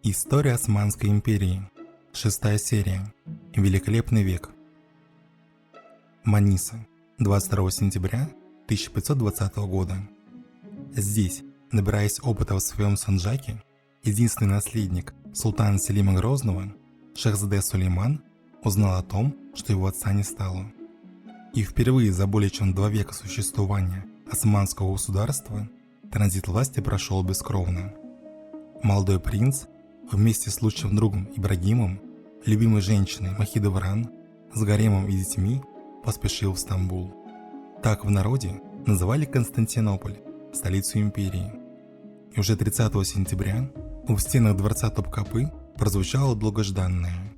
История Османской империи. 6 серия. Великолепный век. Маниса. 22 сентября 1520 года. Здесь, набираясь опыта в своем санджаке, единственный наследник султана Селима Грозного, Шахзаде Сулейман, узнал о том, что его отца не стало. И впервые за более чем 2 века существования османского государства транзит власти прошел бескровно. Молодой принц вместе с лучшим другом Ибрагимом, любимой женщиной Махидевран, с гаремом и детьми поспешил в Стамбул. Так в народе называли Константинополь, столицу империи. И уже 30 сентября в стенах дворца Топкапы прозвучало долгожданное: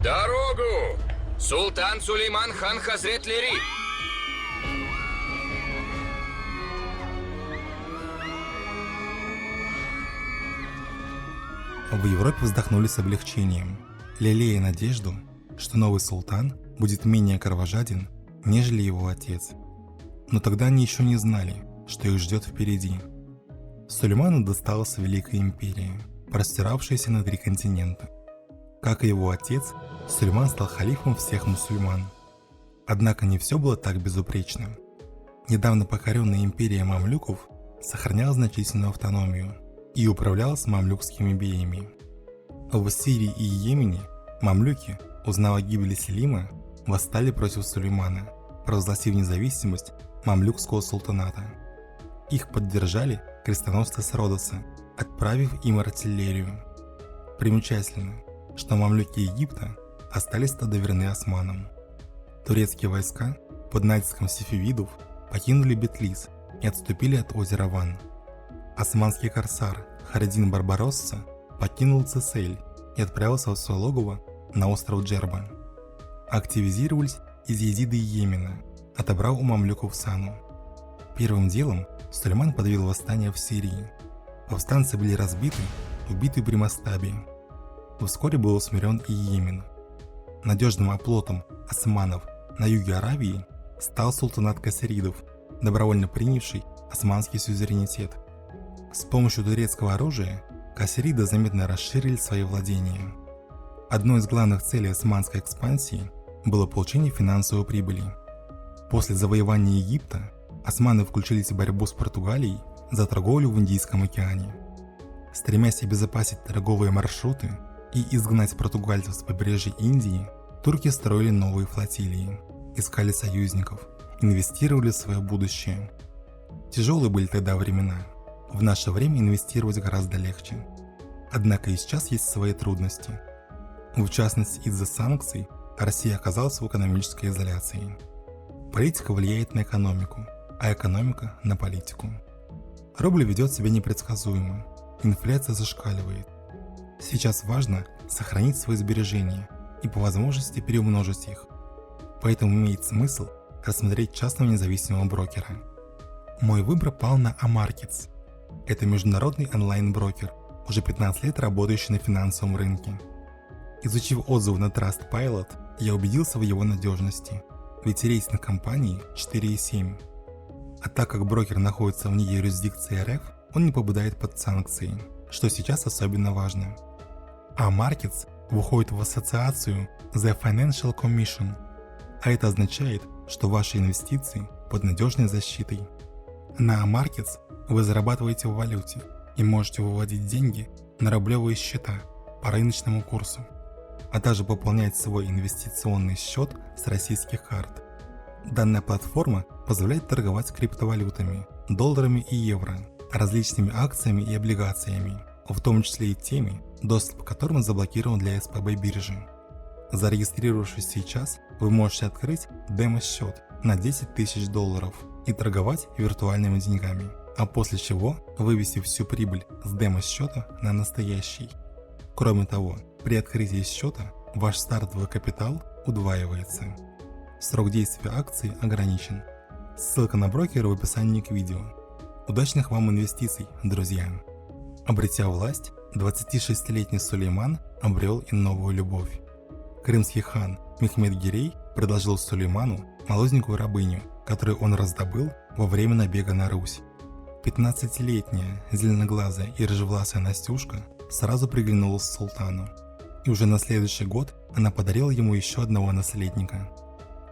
«Дорогу! Султан Сулейман хан Хазрет Лири!» В Европе вздохнули с облегчением, лелея надежду, что новый султан будет менее кровожаден, нежели его отец. Но тогда они еще не знали, что их ждет впереди. Сулейману досталась Великая империя, простиравшаяся на 3 континента. Как и его отец, Сулейман стал халифом всех мусульман. Однако не все было так безупречно. Недавно покоренная империя мамлюков сохраняла значительную автономию и управлялась мамлюкскими беями. В Сирии и Йемене мамлюки, узнав о гибели Селима, восстали против Сулеймана, провозгласив независимость мамлюкского султаната. Их поддержали крестоносцы с Родоса, отправив им артиллерию. Примечательно, что мамлюки Египта остались тогда верны османам. Турецкие войска под натиском сефевидов покинули Бетлис и отступили от озера Ван. Османский корсар Харедин Барбаросса покинул Цесель и отправился в свое логово на остров Джерба. Активизировались изъезиды Йемена, отобрав у мамлюков Сану. Первым делом Сулейман подавил восстание в Сирии. Повстанцы были разбиты, убиты при Мастабе. Вскоре был усмирен и Йемен. Надежным оплотом османов на юге Аравии стал султанат кассаридов, добровольно принявший османский сюзеренитет. С помощью турецкого оружия кассариды заметно расширили свои владения. Одной из главных целей османской экспансии было получение финансовой прибыли. После завоевания Египта османы включились в борьбу с Португалией за торговлю в Индийском океане. Стремясь обезопасить торговые маршруты и изгнать португальцев с побережья Индии, турки строили новые флотилии, искали союзников, инвестировали в свое будущее. Тяжелые были тогда времена. В наше время инвестировать гораздо легче. Однако и сейчас есть свои трудности. В частности, из-за санкций Россия оказалась в экономической изоляции. Политика влияет на экономику, а экономика – на политику. Рубль ведет себя непредсказуемо, инфляция зашкаливает. Сейчас важно сохранить свои сбережения и по возможности переумножить их. Поэтому имеет смысл рассмотреть частного независимого брокера. Мой выбор пал на Amarkets. Это международный онлайн-брокер, уже 15 лет работающий на финансовом рынке. Изучив отзывы на Trustpilot, я убедился в его надежности, ведь рейтинг компании 4,7. А так как брокер находится вне юрисдикции РФ, он не попадает под санкции, что сейчас особенно важно. Amarkets входит в ассоциацию The Financial Commission, а это означает, что ваши инвестиции под надежной защитой. На Amarkets вы зарабатываете в валюте и можете выводить деньги на рублевые счета по рыночному курсу, а также пополнять свой инвестиционный счет с российских карт. Данная платформа позволяет торговать криптовалютами, долларами и евро, различными акциями и облигациями, в том числе и теми, доступ к которым заблокирован для СПБ биржи. Зарегистрировавшись сейчас, вы можете открыть демо-счет на $10 000 и торговать виртуальными деньгами, а после чего вывести всю прибыль с демо-счета на настоящий. Кроме того, при открытии счета ваш стартовый капитал удваивается. Срок действия акции ограничен. Ссылка на брокера в описании к видео. Удачных вам инвестиций, друзья! Обретя власть, 26-летний Сулейман обрел и новую любовь. Крымский хан Мехмед Гирей предложил Сулейману молоденькую рабыню, которую он раздобыл во время набега на Русь. 15-летняя, зеленоглазая и рыжевласая Настюшка сразу приглянулась султану, и уже на следующий год она подарила ему еще одного наследника.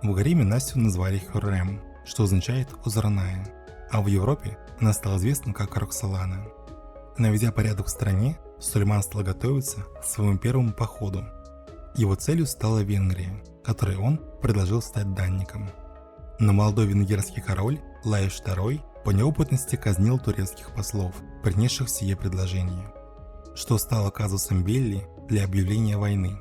В гареме Настю назвали Хюррем, что означает «озорная», а в Европе она стала известна как Роксолана. Наведя порядок в стране, Сулейман стал готовиться к своему первому походу. Его целью стала Венгрия, которой он предложил стать данником. Но молодой венгерский король Лаиш II по неопытности казнил турецких послов, принесших сие предложение, что стало казусом белли для объявления войны.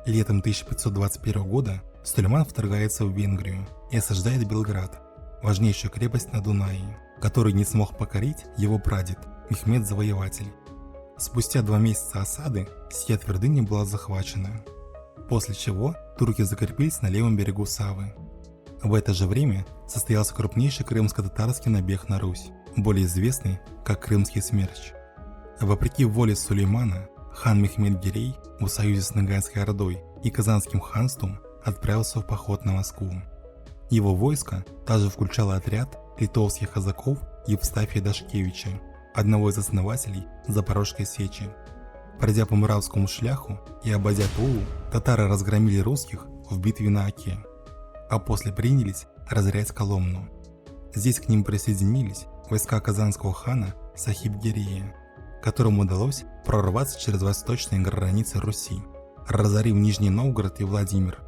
Летом 1521 года Сулейман вторгается в Венгрию и осаждает Белград, важнейшую крепость на Дунае, которую не смог покорить его прадед Мехмед Завоеватель. Спустя 2 месяца осады сия твердыня была захвачена, после чего турки закрепились на левом берегу Савы. В это же время состоялся крупнейший крымско-татарский набег на Русь, более известный как Крымский смерч. Вопреки воле Сулеймана, хан Мехмед Гирей в союзе с Ногайской Ордой и Казанским ханством отправился в поход на Москву. Его войско также включало отряд литовских казаков Евстафия Дашкевича, одного из основателей Запорожской сечи. Пройдя по Муравскому шляху и обойдя Тулу, татары разгромили русских в битве на Оке, а после принялись разорять Коломну. Здесь к ним присоединились войска казанского хана Сахиб-Гирея, которому удалось прорваться через восточные границы Руси, разорив Нижний Новгород и Владимир.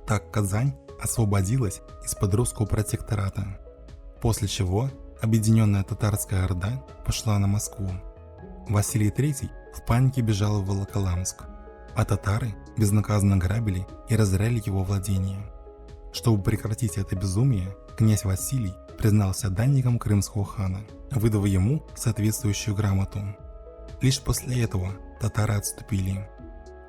Так Казань освободилась из-под русского протектората, после чего объединенная татарская орда пошла на Москву. Василий III в панике бежал в Волоколамск, а татары безнаказанно грабили и разоряли его владения. Чтобы прекратить это безумие, князь Василий признался данником крымского хана, выдав ему соответствующую грамоту. Лишь после этого татары отступили.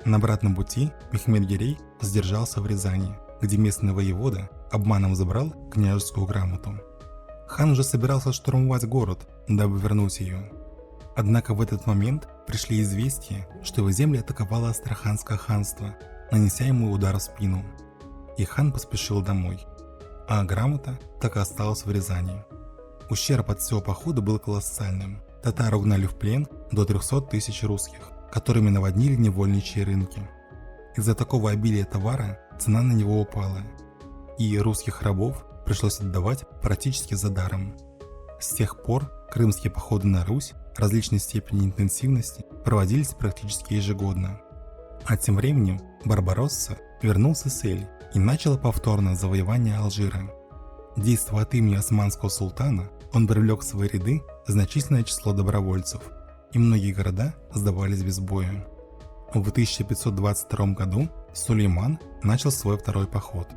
На обратном пути Мехмед Гирей задержался в Рязани, где местный воевода обманом забрал княжескую грамоту. Хан уже собирался штурмовать город, дабы вернуть ее. Однако в этот момент пришли известия, что его земли атаковало Астраханское ханство, нанеся ему удар в спину. И хан поспешил домой, а грамота так и осталась в Рязани. Ущерб от всего похода был колоссальным. Татары угнали в плен до 300 тысяч русских, которыми наводнили невольничьи рынки. Из-за такого обилия товара цена на него упала, и русских рабов пришлось отдавать практически за даром. С тех пор крымские походы на Русь различной степени интенсивности проводились практически ежегодно. А тем временем Барбаросса вернулся с Эль и начал повторное завоевание Алжира. Действуя от имени османского султана, он привлек в свои ряды значительное число добровольцев, и многие города сдавались без боя. В 1522 году Сулейман начал свой второй поход.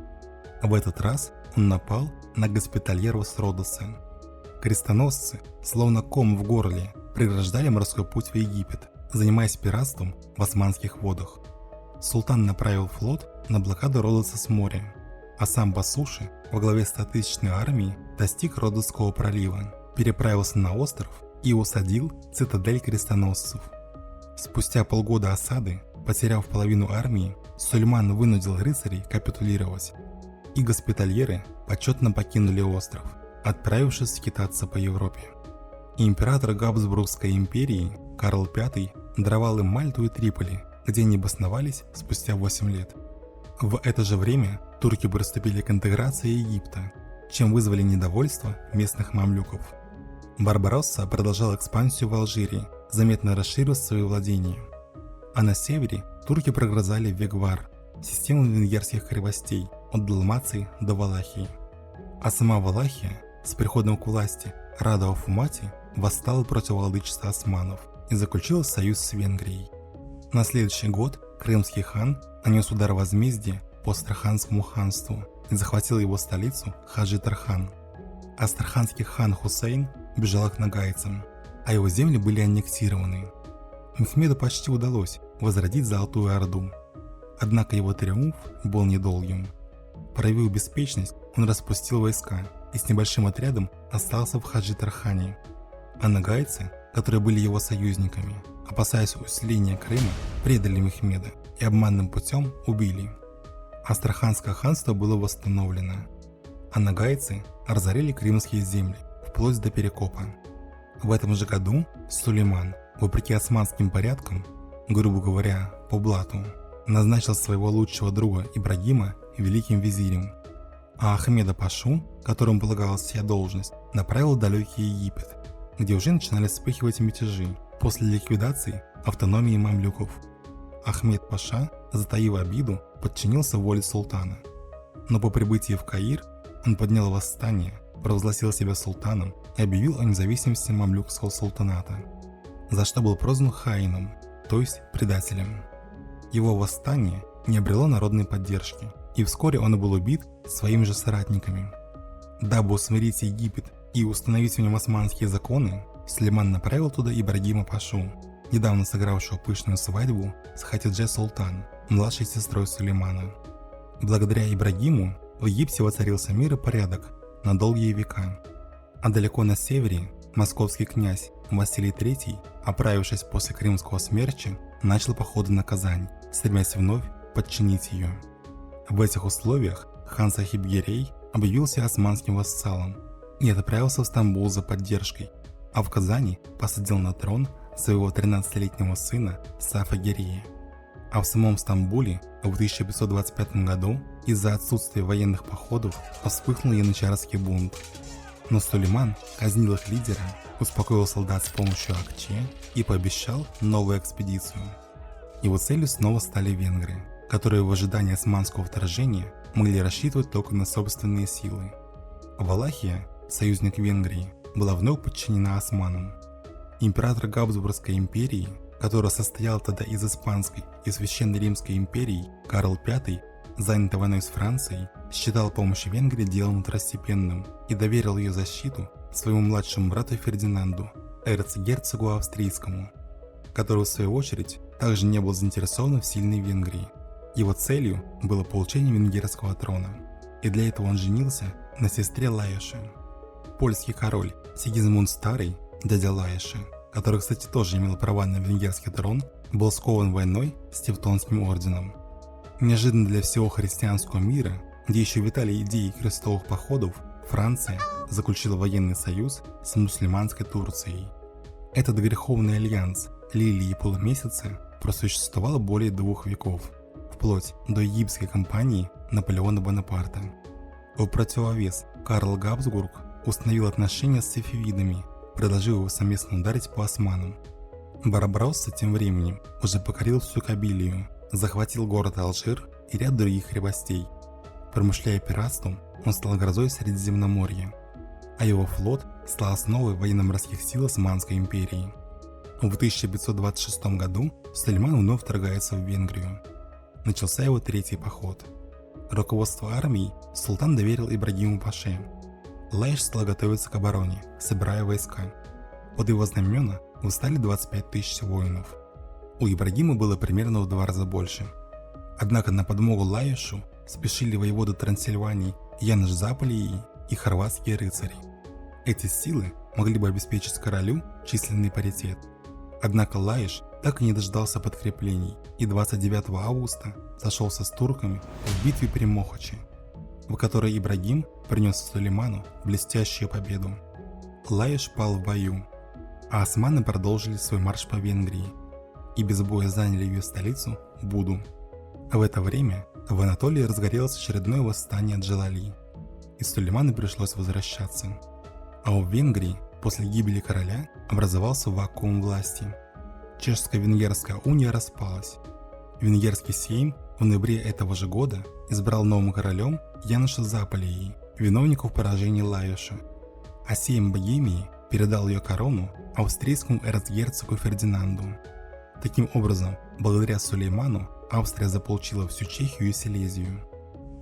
В этот раз он напал на Госпитальеру с Родоса. Крестоносцы, словно ком в горле, преграждали морской путь в Египет, занимаясь пиратством в османских водах. Султан направил флот на блокаду Родоса с моря, а сам по суше во главе 100-тысячной армии достиг Родосского пролива, переправился на остров и усадил цитадель крестоносцев. Спустя полгода осады, потеряв половину армии, Сулейман вынудил рыцарей капитулировать, и госпитальеры почетно покинули остров, отправившись скитаться по Европе. Император Габсбургской империи Карл V даровал им Мальту и Триполи, где они обосновались спустя 8 лет. В это же время турки приступили к интеграции Египта, чем вызвали недовольство местных мамлюков. Барбаросса продолжал экспансию в Алжире, заметно расширив свои владения. А на севере турки прогрызали Вегвар, систему венгерских крепостей от Далмации до Валахии. А сама Валахия с приходом к власти Радо Фумати восстала против владычества османов и заключила союз с Венгрией. На следующий год крымский хан нанес удар возмездия по Астраханскому ханству и захватил его столицу Хаджи-Тархан. Астраханский хан Хусейн бежал к нагайцам, а его земли были аннексированы. Мехмеду почти удалось возродить Золотую Орду. Однако его триумф был недолгим. Проявив беспечность, он распустил войска и с небольшим отрядом остался в Хаджи-Тархане. А нагайцы, которые были его союзниками, опасаясь усиления Крыма, предали Мехмеда и обманным путем убили. Астраханское ханство было восстановлено, а нагайцы разорили крымские земли вплоть до Перекопа. В этом же году Сулейман вопреки османским порядкам, грубо говоря, по блату, назначил своего лучшего друга Ибрагима великим визирем, а Ахмеда Пашу, которому полагалась сия должность, направил в далекий Египет, где уже начинали вспыхивать мятежи после ликвидации автономии мамлюков. Ахмед Паша, затаив обиду, подчинился воле султана. Но по прибытии в Каир он поднял восстание, провозгласил себя султаном и объявил о независимости мамлюкского султаната, за что был прозван хаином, то есть предателем. Его восстание не обрело народной поддержки, и вскоре он был убит своими же соратниками. Дабы усмирить Египет и установить в нем османские законы, Сулейман направил туда Ибрагима Пашу, недавно сыгравшего пышную свадьбу с Хатидже Султан, младшей сестрой Сулеймана. Благодаря Ибрагиму в Египте воцарился мир и порядок на долгие века, а далеко на севере московский князь Василий III, оправившись после Крымского смерча, начал походы на Казань, стремясь вновь подчинить ее. В этих условиях хан Сахиб-Гирей объявился османским вассалом и отправился в Стамбул за поддержкой, а в Казани посадил на трон своего 13-летнего сына Сафа-Гирея. А в самом Стамбуле в 1525 году из-за отсутствия военных походов вспыхнул янычарский бунт. Но Сулейман казнил их лидера, успокоил солдат с помощью акче и пообещал новую экспедицию. Его целью снова стали венгры, которые в ожидании османского вторжения могли рассчитывать только на собственные силы. Валахия, союзник Венгрии, была вновь подчинена османам. Император Габсбургской империи, который состоял тогда из Испанской и Священной Римской империй, Карл V, занятый войной с Францией, считал помощь Венгрии делом второстепенным и доверил ее защиту своему младшему брату Фердинанду, эрцгерцогу австрийскому, который в свою очередь также не был заинтересован в сильной Венгрии. Его целью было получение венгерского трона, и для этого он женился на сестре Лаиши. Польский король Сигизмунд Старый, дядя Лаиши, который, кстати, тоже имел права на венгерский трон, был скован войной с Тевтонским орденом. Неожиданно для всего христианского мира, где еще витали идеи крестовых походов, Франция заключила военный союз с мусульманской Турцией. Этот греховный альянс лилии и полумесяца просуществовал более 2 веков, вплоть до египетской кампании Наполеона Бонапарта. В противовес Карл Габсбург установил отношения с сефевидами, предложив его совместно ударить по османам. Барбаросса тем временем уже покорил всю Кабилию, захватил город Алжир и ряд других крепостей. Промышляя пиратством, он стал грозой Средиземноморья, а его флот стал основой военно-морских сил Османской империи. В 1526 году Сулейман вновь вторгается в Венгрию. Начался его 3-й поход. Руководство армией султан доверил Ибрагиму Паше. Лаиш стал готовиться к обороне, собирая войска. Под его знамена восстали 25 тысяч воинов. У Ибрагима было примерно в 2 раза больше. Однако на подмогу Лаишу спешили воеводы Трансильвании Янош Запалии и хорватские рыцари. Эти силы могли бы обеспечить королю численный паритет. Однако Лаиш так и не дождался подкреплений и 29 августа сошелся с турками в битве при Мохаче, в которой Ибрагим принес Сулейману блестящую победу. Лаиш пал в бою, а османы продолжили свой марш по Венгрии и без боя заняли ее столицу Буду. В это время в Анатолии разгорелось очередное восстание Джалали, и Сулейману пришлось возвращаться. А в Венгрии после гибели короля образовался вакуум власти. Чешско-венгерская уния распалась. Венгерский сейм в ноябре этого же года избрал новым королем Яноша Запалии, виновников поражения Лаиша, а сейм Богемии передал ее корону австрийскому эрцгерцогу Фердинанду. Таким образом, благодаря Сулейману Австрия заполучила всю Чехию и Силезию.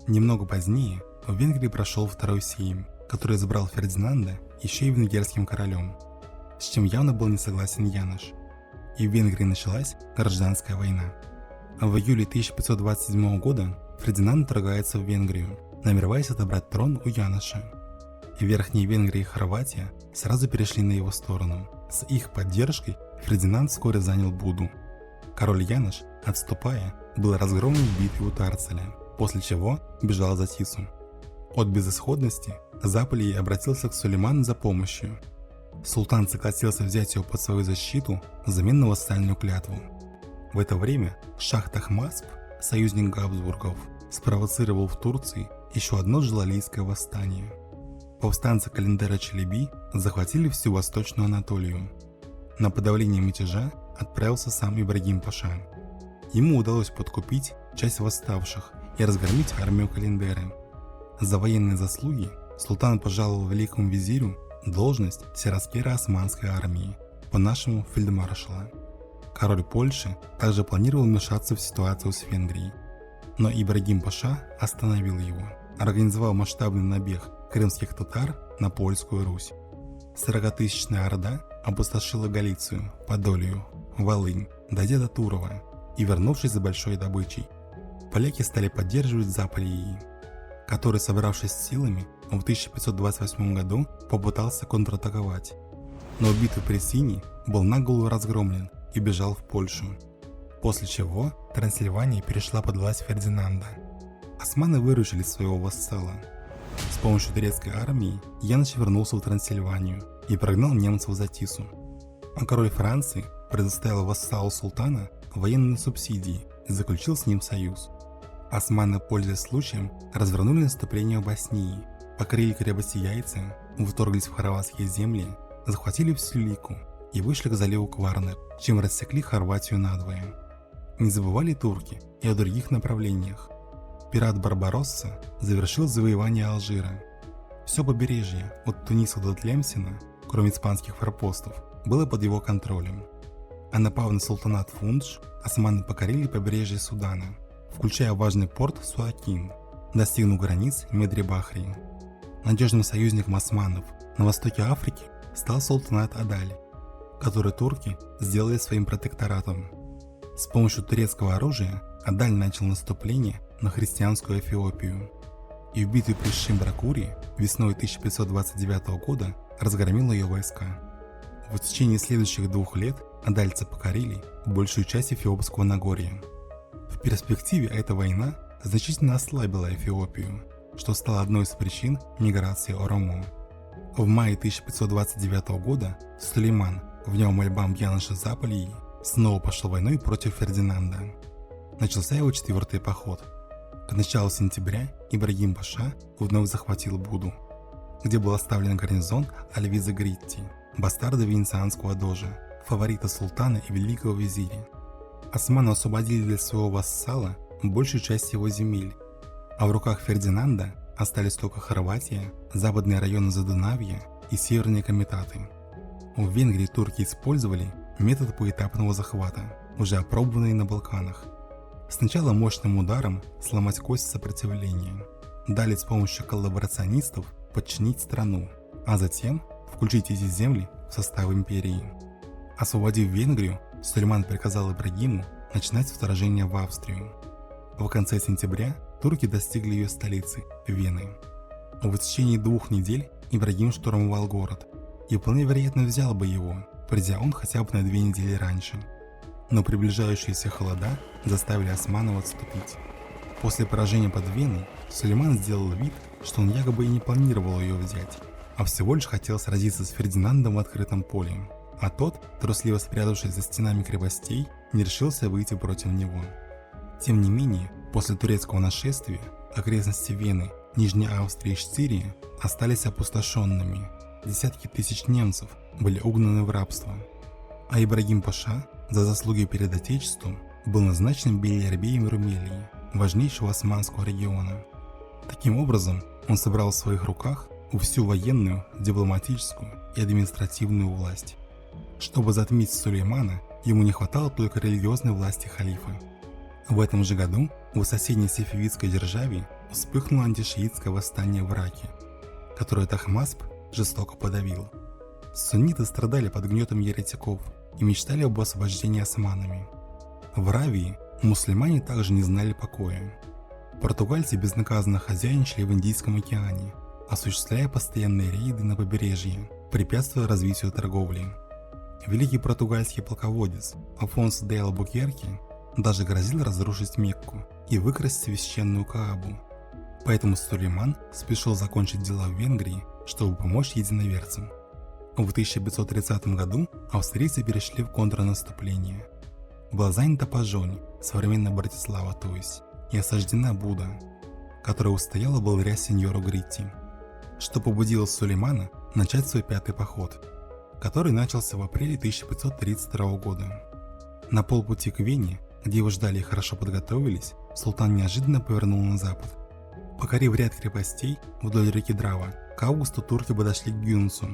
Немного позднее в Венгрии прошел 2-й сейм, который избрал Фердинанда еще и венгерским королем, с чем явно был не согласен Янош, и в Венгрии началась гражданская война. В июле 1527 года Фердинанд вторгается в Венгрию, намереваясь отобрать трон у Яноша. Верхняя Венгрия и Хорватия сразу перешли на его сторону. С их поддержкой Фердинанд вскоре занял Буду. Король Янош, отступая, был разгромлен в битве у Тарцеля, после чего бежал за Тису. От безысходности Запалий обратился к Сулейману за помощью. Султан согласился взять ее под свою защиту взамен на вассальную клятву. В это время шах Тахмасп, союзник Габсбургов, спровоцировал в Турции еще одно джалалийское восстание. Повстанцы Календера Челеби захватили всю Восточную Анатолию. На подавление мятежа отправился сам Ибрагим Паша. Ему удалось подкупить часть восставших и разгромить армию Календеры. За военные заслуги султан пожаловал великому визирю должность сираспера османской армии, по-нашему фельдмаршала. Король Польши также планировал вмешаться в ситуацию с Венгрией, но Ибрагим Паша остановил его, организовал масштабный набег крымских татар на Польскую Русь. 40-тысячная орда опустошила Галицию, Подолию, Волынь, дойдя до Турова и вернувшись за большой добычей. Поляки стали поддерживать Заполярье, который, собравшись с силами, в 1528 году попытался контратаковать, но в битве при Сини был наголо разгромлен и бежал в Польшу, после чего Трансильвания перешла под власть Фердинанда. Османы выручили своего вассала. С помощью турецкой армии Яныч вернулся в Трансильванию и прогнал немцев за Тису, а король Франции предоставил вассалу султана военные субсидии и заключил с ним союз. Османы, пользуясь случаем, развернули наступление в Боснии, покорили крепость Яйца, вторглись в хорватские земли, захватили всю Лику и вышли к заливу Кварнер, чем рассекли Хорватию надвое. Не забывали турки и о других направлениях. Пират Барбаросса завершил завоевание Алжира. Все побережье от Туниса до Тлемсина, кроме испанских форпостов, было под его контролем. А напав на султанат Фундж, османы покорили побережье Судана, включая важный порт Суакин, достигнув границ Медребахри. Надежным союзником османов на востоке Африки стал султанат Адаль, который турки сделали своим протекторатом. С помощью турецкого оружия Адаль начал наступление на христианскую Эфиопию и в битве при Шимбракуре весной 1529 года разгромил ее войска. В течение следующих 2 лет адальцы покорили большую часть Эфиопского Нагорья. В перспективе эта война значительно ослабила Эфиопию, что стало одной из причин миграции Оромо. В мае 1529 года Сулейман, вняв мольбам Яныша Заполярья, снова пошел войной против Фердинанда. Начался его 4-й поход. К началу сентября Ибрагим Паша вновь захватил Буду, где был оставлен гарнизон Альвиза Гритти, бастарда венецианского дожа, фаворита султана и великого визиря. Османы освободили для своего вассала большую часть его земель, а в руках Фердинанда остались только Хорватия, западные районы Задунавья и северные комитаты. В Венгрии турки использовали метод поэтапного захвата, уже опробованный на Балканах. Сначала мощным ударом сломать кость сопротивления, далее с помощью коллаборационистов подчинить страну, а затем включить эти земли в состав империи. Освободив Венгрию, Сулейман приказал Ибрагиму начинать вторжение в Австрию. В конце сентября турки достигли ее столицы, Вены. В течение 2 недель Ибрагим штурмовал город и вполне вероятно взял бы его, придя он хотя бы на 2 недели раньше. Но приближающиеся холода заставили османов отступить. После поражения под Веной Сулейман сделал вид, что он якобы и не планировал ее взять, а всего лишь хотел сразиться с Фердинандом в открытом поле, а тот, трусливо спрятавшись за стенами крепостей, не решился выйти против него. Тем не менее, после турецкого нашествия окрестности Вены, Нижней Австрии и Штирии остались опустошенными, десятки тысяч немцев были угнаны в рабство, а Ибрагим Паша за заслуги перед Отечеством был назначен бейлербеем Румелии, важнейшего османского региона. Таким образом, он собрал в своих руках всю военную, дипломатическую и административную власть. Чтобы затмить Сулеймана, ему не хватало только религиозной власти халифа. В этом же году в соседней сефевидской державе вспыхнуло антишиитское восстание в Ираке, которое Тахмасп жестоко подавил. Сунниты страдали под гнетом еретиков и мечтали об освобождении османами. В Аравии мусульмане также не знали покоя. Португальцы безнаказанно хозяйничали в Индийском океане, осуществляя постоянные рейды на побережье, препятствуя развитию торговли. Великий португальский полководец Афонсо де Албукерке даже грозил разрушить Мекку и выкрасть священную Каабу. Поэтому Сулейман спешил закончить дела в Венгрии, чтобы помочь единоверцам. В 1530 году австрийцы перешли в контрнаступление. Была занята Пожонь, современная Братислава, то есть, и осаждена Буда, которая устояла благодаря сеньору Гритти, что побудило Сулеймана начать свой пятый поход, который начался в апреле 1532 года. На полпути к Вене, где его ждали и хорошо подготовились, султан неожиданно повернул на запад. Покорив ряд крепостей вдоль реки Драва, к августу турки подошли к Гюнсу.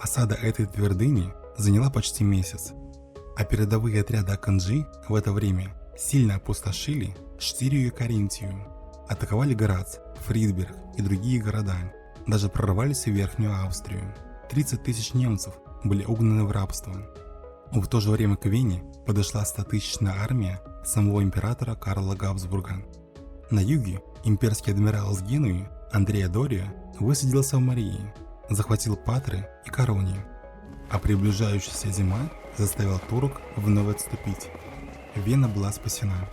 Осада этой твердыни заняла почти месяц, а передовые отряды Аканджи в это время сильно опустошили Штирию и Каринтию, атаковали Грац, Фридберг и другие города, даже прорвались в Верхнюю Австрию. 30 тысяч немцев были угнаны в рабство. В то же время к Вене подошла 100-тысячная армия самого императора Карла Габсбурга. На юге имперский адмирал из Генуи Андреа Дория высадился в Марии, захватил Патры и Корони, а приближающаяся зима заставила турок вновь отступить. Вена была спасена.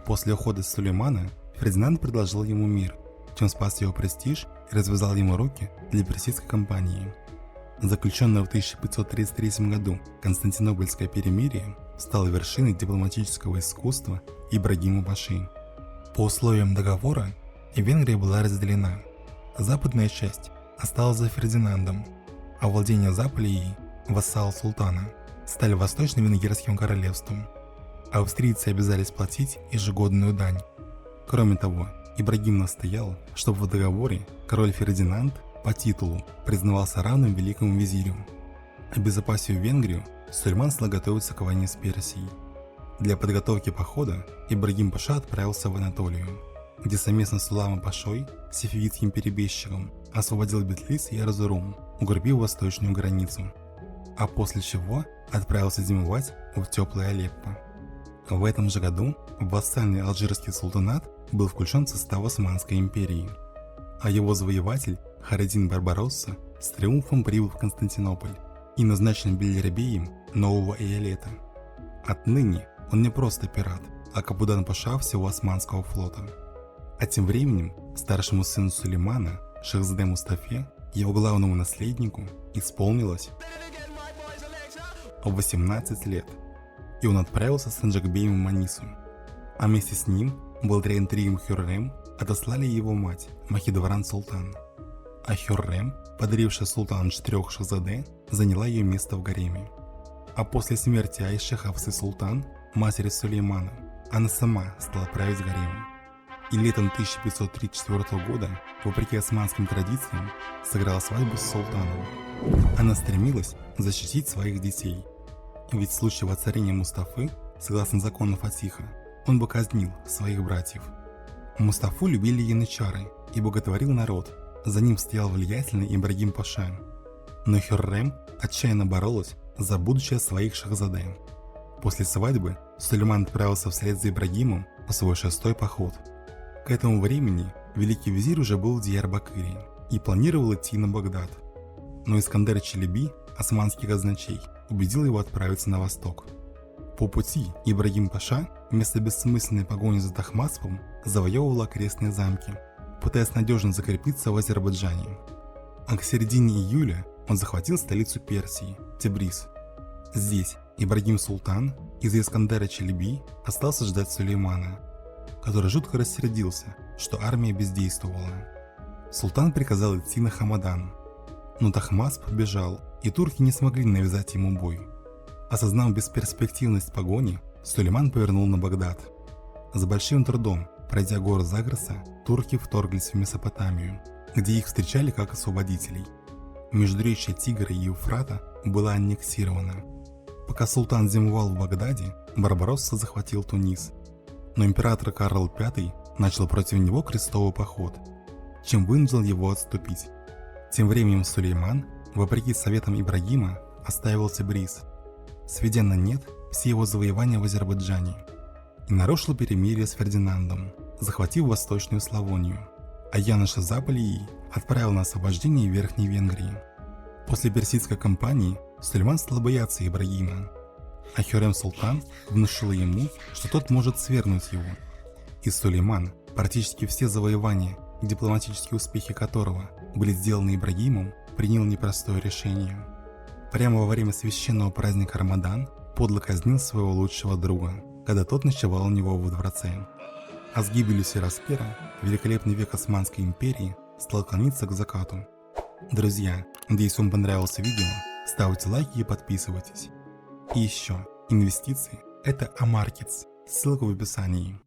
После ухода Сулеймана Фердинанд предложил ему мир, чем спас его престиж и развязал ему руки для персидской кампании. Заключенное в 1533 году Константинопольское перемирие стало вершиной дипломатического искусства Ибрагима Паши. По условиям договора Венгрия была разделена. Западная часть осталась за Фердинандом, а владения Заполии, вассал султана, стали Восточным Венгерским королевством. Австрийцы обязались платить ежегодную дань. Кроме того, Ибрагим настоял, чтобы в договоре король Фердинанд по титулу признавался равным великому визирю. Обезопасив Венгрию, Сулейман стал готовиться к войне с Персией. Для подготовки похода Ибрагим Паша отправился в Анатолию, где совместно с Уламом Пашой, сефевидским перебежчиком, освободил Бетлис и Эрзурум, укрепив восточную границу, а после чего отправился зимовать в теплое Алеппо. В этом же году вассальный алжирский султанат был включен в состав Османской империи, а его завоеватель Харедин Барбаросса с триумфом прибыл в Константинополь и назначен Бельрабеем нового эялета. Отныне он не просто пират, а капудан-паша всего Османского флота. А тем временем старшему сыну Сулеймана, Шахзаде Мустафе, его главному наследнику, исполнилось 18 лет, и он отправился с Санджакбеем в Манису, а вместе с ним, благодаря интригам Хюррем, отослали его мать Махидваран-Султан, а Хюррем, подарившая султану 4 Шахзаде, заняла ее место в гареме. А после смерти Айши Хафсы Султан, матери Сулеймана, она сама стала править гаремом. И летом 1534 года, вопреки османским традициям, сыграла свадьбу с султаном. Она стремилась защитить своих детей, ведь в случае воцарения Мустафы, согласно закону Фатиха, он бы казнил своих братьев. Мустафу любили янычары и боготворил народ, за ним стоял влиятельный Ибрагим Паша. Но Хюррем отчаянно боролась за будущее своих Шахзаде. После свадьбы Сулейман отправился вслед за Ибрагимом в свой 6-й поход. К этому времени великий визирь уже был в Диярбакыре и планировал идти на Багдад. Но Искандер Челеби, османский казначей, убедил его отправиться на восток. По пути Ибрагим Паша вместо бессмысленной погони за Тахмаспом завоевывал окрестные замки, пытаясь надежно закрепиться в Азербайджане. А к середине июля он захватил столицу Персии, Тебриз. Здесь Ибрагим Султан из-за Искандера Челеби остался ждать Сулеймана, который жутко рассердился, что армия бездействовала. Султан приказал идти на Хамадан, но Тахмасп побежал, и турки не смогли навязать ему бой. Осознав бесперспективность погони, Сулейман повернул на Багдад. С большим трудом, пройдя горы Загроса, турки вторглись в Месопотамию, где их встречали как освободителей. Междуречье Тигра и Евфрата было аннексировано. Пока султан зимовал в Багдаде, Барбаросса захватил Тунис, но император Карл V начал против него крестовый поход, чем вынудил его отступить. Тем временем Сулейман, вопреки советам Ибрагима, оставил Тебриз, сведя на нет все его завоевания в Азербайджане, и нарушил перемирие с Фердинандом, захватив Восточную Славонию, а Яноша Заполии отправил на освобождение Верхней Венгрии. После персидской кампании Сулейман стал бояться Ибрагима, а Хюррем Султан внушила ему, что тот может свергнуть его. И Сулейман, практически все завоевания и дипломатические успехи которого были сделаны Ибрагимом, принял непростое решение. Прямо во время священного праздника Рамадан подло казнил своего лучшего друга, когда тот ночевал у него во дворце. А с гибелью Сираспера великолепный век Османской империи стал клониться к закату. Друзья, надеюсь, вам понравилось видео, ставьте лайки и подписывайтесь. И еще, инвестиции – это Амаркетс, ссылка в описании.